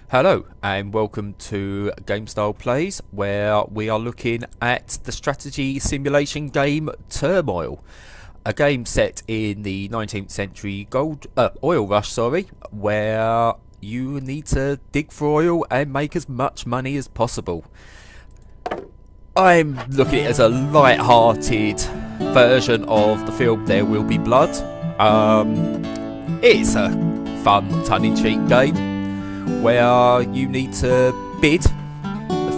Hello and welcome to Gamestyle Plays, where we are looking at the strategy simulation game Turmoil, a game set in the 19th century oil rush, where you need to dig for oil and make as much money as possible. I'm looking at it as a light-hearted version of the film There Will Be Blood. It's a fun, tongue-in-cheek game where you need to bid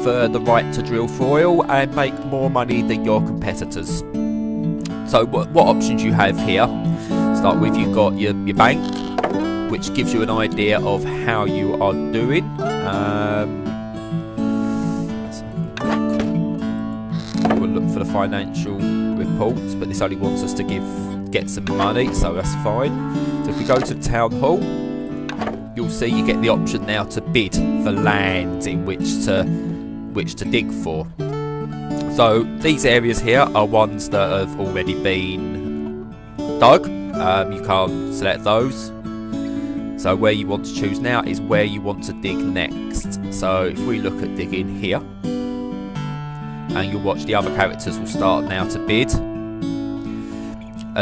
for the right to drill for oil and make more money than your competitors. So what options you have here? Start with, you've got your bank, which gives you an idea of how you are doing. We'll look for the financial reports, but this only wants us to get some money, so that's fine. So if we go to the town hall, you'll see you get the option now to bid for land in which to dig for. So these areas here are ones that have already been dug. You can't select those. So where you want to choose now is where you want to dig next. So if we look at digging here, and you'll watch the other characters will start now to bid.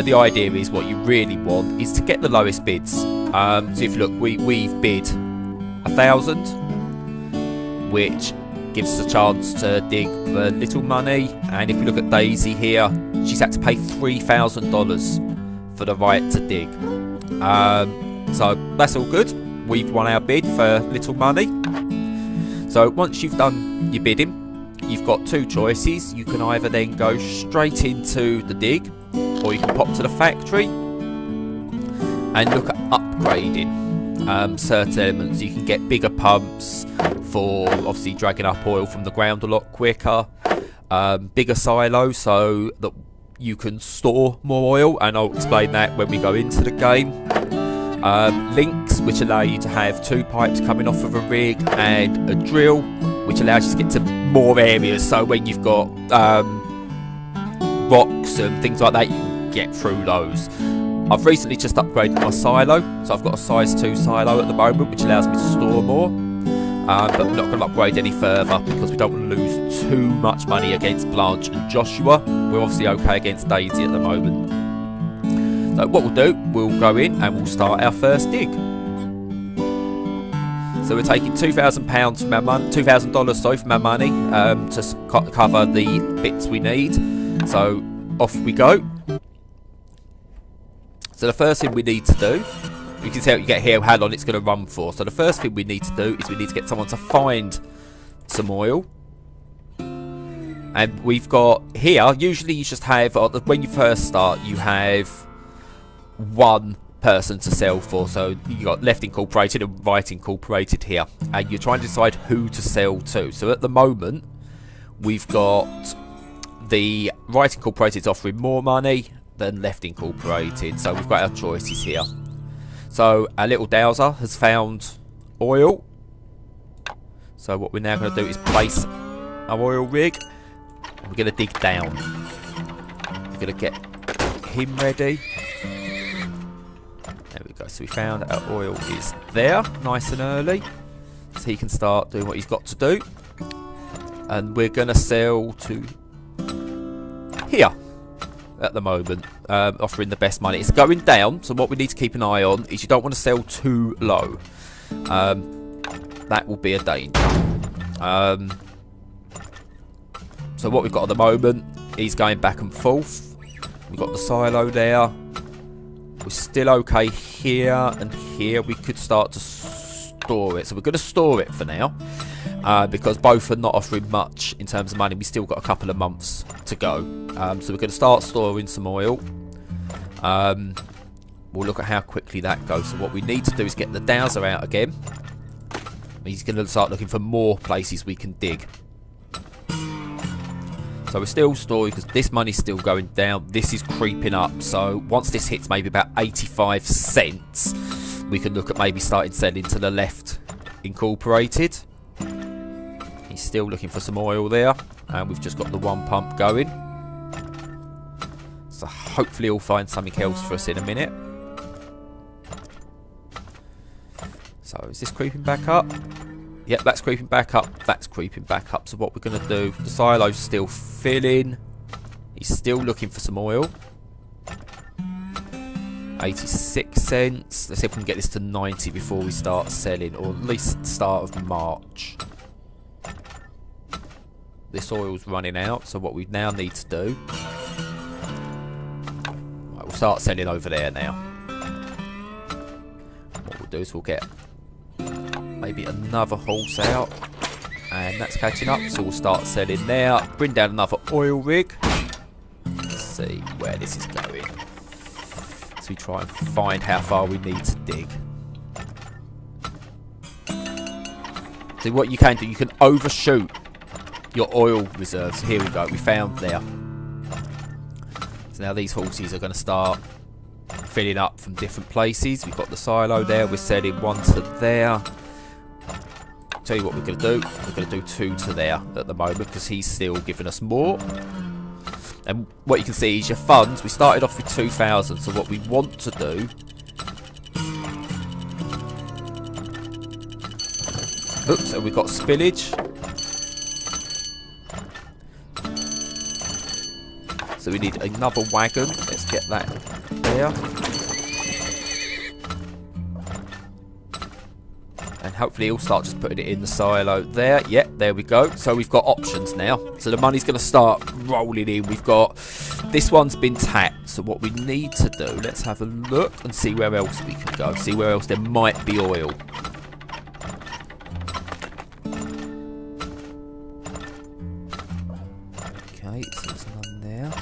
The idea is what you really want is to get the lowest bids. So if you look, we've bid 1,000, which gives us a chance to dig for little money. And if you look at Daisy here, she's had to pay $3,000 for the right to dig. So that's all good. We've won our bid for little money. So once you've done your bidding, you've got two choices. You can either then go straight into the dig, or you can pop to the factory and look at upgrading certain elements. You can get bigger pumps for obviously dragging up oil from the ground a lot quicker, bigger silos so that you can store more oil, and I'll explain that when we go into the game. Links, which allow you to have two pipes coming off of a rig, and a drill, which allows you to get to more areas, so when you've got rocks and things like that, you can get through those. I've recently just upgraded my silo, so I've got a size 2 silo at the moment, which allows me to store more, but I'm not going to upgrade any further because we don't want to lose too much money against Blanche and Joshua. We're obviously okay against Daisy at the moment. So what we'll do, we'll go in and we'll start our first dig. So we're taking £2,000 from our money, $2,000 from our money, to cover the bits we need. So off we go. So the first thing we need to do, you can see how you get here how long it's going to run for. So the first thing we need to do is we need to get someone to find some oil. And we've got here, usually you just have, when you first start, you have one person to sell for. So you got left incorporated and right incorporated here, and you're trying to decide who to sell to. So at the moment we've got the right incorporated offering more money than left incorporated, so we've got our choices here. So our little dowser has found oil, so what we're now going to do is place our oil rig, and we're going to dig down. We're going to get him ready. There we go. So we found that our oil is there, nice and early, so he can start doing what he's got to do. And we're going to sell to here at the moment, offering the best money. It's going down, so what we need to keep an eye on is you don't want to sell too low. That will be a danger. So what we've got at the moment is going back and forth. We've got the silo there. We're still okay here and here. We could start to store it, so we're going to store it for now, because both are not offering much in terms of money. We still got a couple of months to go, so we're going to start storing some oil. We'll look at how quickly that goes. So what we need to do is get the dowser out again. He's going to start looking for more places we can dig. So we're still storing because this money's still going down. This is creeping up. So once this hits maybe about 85 cents, we can look at maybe starting selling to the left incorporated. He's still looking for some oil there, and we've just got the one pump going. So hopefully he'll find something else for us in a minute. So is this creeping back up? Yep, that's creeping back up. That's creeping back up. So what we're going to do, the silo's still filling. He's still looking for some oil. 86 cents. Let's see if we can get this to 90 before we start selling, or at least start of March. This oil's running out, so what we now need to do... Right, we'll start selling over there now. What we'll do is we'll get maybe another horse out, and that's catching up, so we'll start selling there. Bring down another oil rig. Let's see where this is going. So we try and find how far we need to dig. So what you can do, you can overshoot your oil reserves. Here we go, we found there. So now these horses are going to start filling up from different places. We've got the silo there, we're selling one to there. Tell you what we're going to do, we're going to do two to there at the moment because he's still giving us more. And what you can see is your funds, we started off with 2,000, so what we want to do... Oops, and we've got spillage. So we need another wagon, let's get that there. And hopefully he'll start just putting it in the silo there. Yep, there we go. So we've got options now. So the money's going to start rolling in. We've got... This one's been tapped. So what we need to do... Let's have a look and see where else we can go. See where else there might be oil. Okay, so there's none there.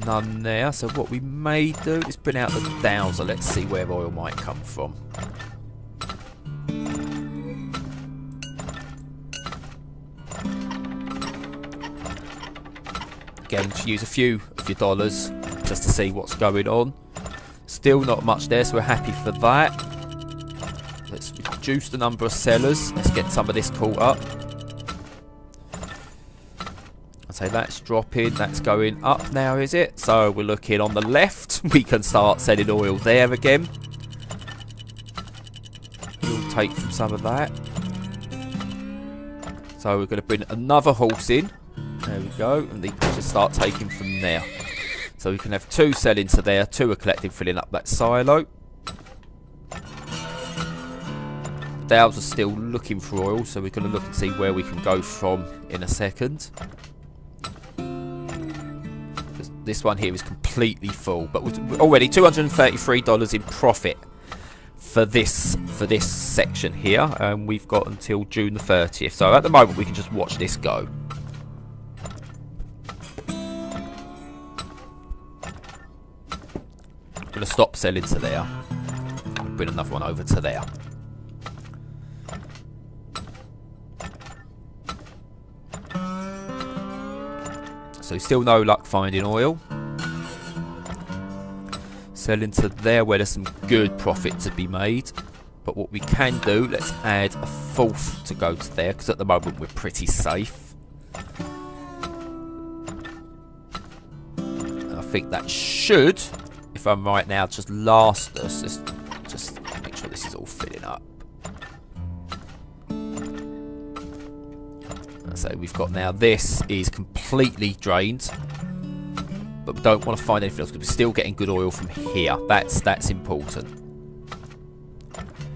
None there, so what we may do is bring out the dowser. Let's see where oil might come from. Again, use a few of your dollars just to see what's going on. Still not much there, so we're happy for that. Let's reduce the number of sellers. Let's get some of this caught up. So that's dropping, that's going up now, is it? So we're looking on the left, we can start selling oil there again. We'll take from some of that. So we're going to bring another horse in. There we go, and they can just start taking from there. So we can have two selling to there, two are collecting, filling up that silo. Dows are still looking for oil, so we're going to look and see where we can go from in a second. This one here is completely full, but we're already $233 in profit for this section here, and we've got until June the 30th. So at the moment we can just watch this go. I'm going to stop selling to there and bring another one over to there. So still no luck finding oil. Selling to there where there's some good profit to be made. But what we can do, let's add a fourth to go to there, because at the moment we're pretty safe. And I think that should, if I'm right now, just last us. Let's just make sure this is all filling up. So we've got now, this is completely drained, but we don't want to find anything else because we're still getting good oil from here. That's important.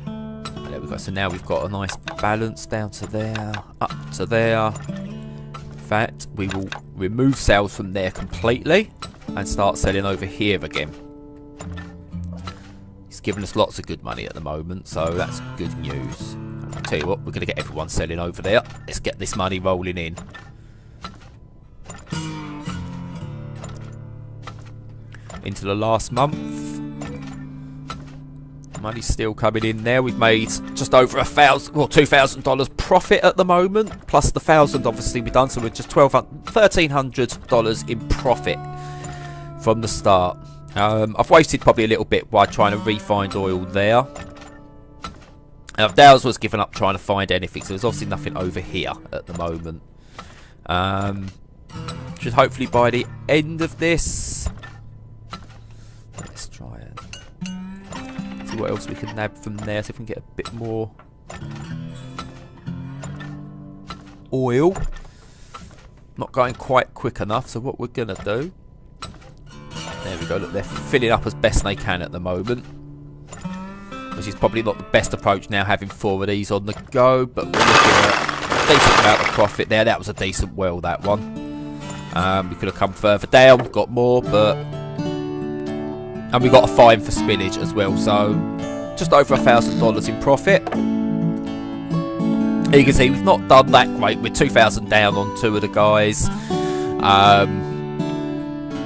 And there we go. So now we've got a nice balance down to there, up to there. In fact, we will remove sales from there completely and start selling over here again. He's giving us lots of good money at the moment, so that's good news. I'll tell you what, we're going to get everyone selling over there. Let's get this money rolling in. Into the last month. Money's still coming in there. We've made just over $2,000 profit at the moment. Plus the $1,000 obviously we've done, so we're just $1,300 in profit from the start. I've wasted probably a little bit by trying to re-find oil there. Dow's was given up trying to find anything, so there's obviously nothing over here at the moment. Should hopefully by the end of this... Let's try it. So what else we can nab from there. See if we can get a bit more oil. Not going quite quick enough, so what we're gonna do, there we go, look, they're filling up as best they can at the moment, which is probably not the best approach now, having 4 of these on the go, but we're looking at a decent amount of profit there. That was a decent well, that one. We could have come further down, got more, but... And we got a fine for spillage as well, so just over $1,000 in profit. You can see we've not done that great. We're 2,000 down on 2 of the guys.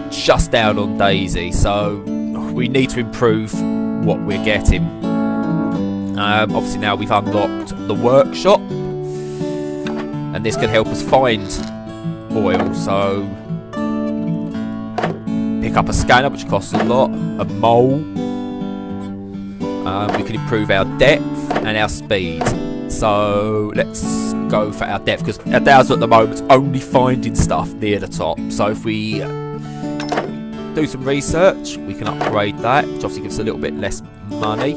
Just down on Daisy, so we need to improve what we're getting. Obviously now we've unlocked the workshop, and this can help us find oil. So pick up a scanner, which costs a lot, a mole. We can improve our depth and our speed. So let's go for our depth, because our dowser at the moment is only finding stuff near the top. So if we do some research, we can upgrade that, which obviously gives us a little bit less money.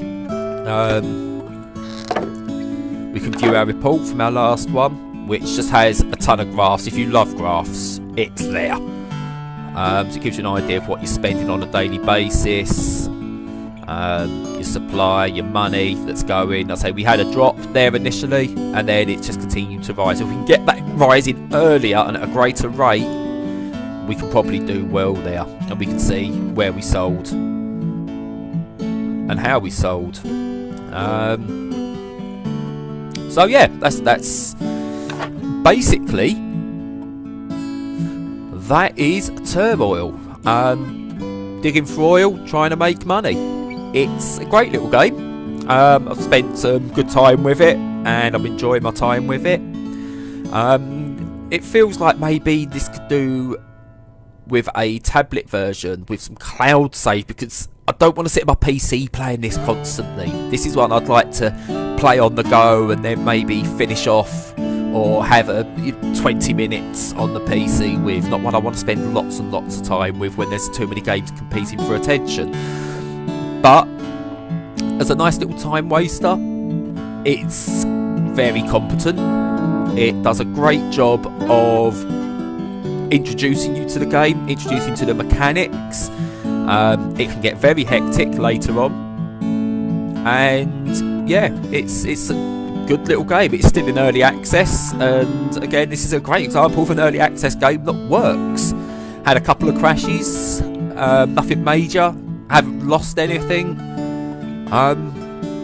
We can view our report from our last one, which just has a ton of graphs. If you love graphs, it's there. So it gives you an idea of what you're spending on a daily basis. Your supply, your money that's going. I say we had a drop there initially, and then it just continued to rise. If we can get that rising earlier and at a greater rate, we can probably do well there, and we can see where we sold and how we sold. So yeah, that's basically that is Turmoil. Digging for oil, trying to make money. It's a great little game. I've spent some good time with it, and I'm enjoying my time with it. It feels like maybe this could do with a tablet version with some cloud save, because I don't want to sit on my PC playing this constantly. This is one I'd like to play on the go and then maybe finish off, or have a 20 minutes on the PC with. Not one I want to spend lots and lots of time with when there's too many games competing for attention. But as a nice little time waster, it's very competent. It does a great job of introducing you to the game, introducing you to the mechanics. It can get very hectic later on, and yeah, it's a good little game. It's still in early access, and again, this is a great example of an early access game that works. Had a couple of crashes, nothing major, haven't lost anything.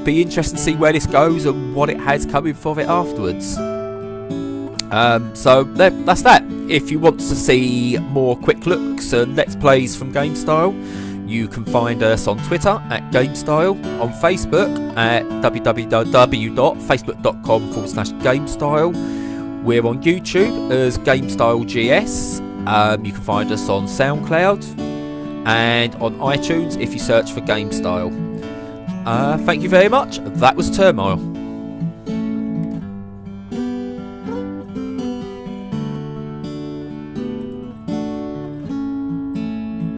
Be interesting to see where this goes and what it has coming for it afterwards. So that's that. If you want to see more quick looks and let's plays from Gamestyle, you can find us on Twitter at Gamestyle, on Facebook at www.facebook.com/Gamestyle. We're on YouTube as Gamestyle GS. You can find us on SoundCloud and on iTunes if you search for Gamestyle. Thank you very much. That was Turmoil.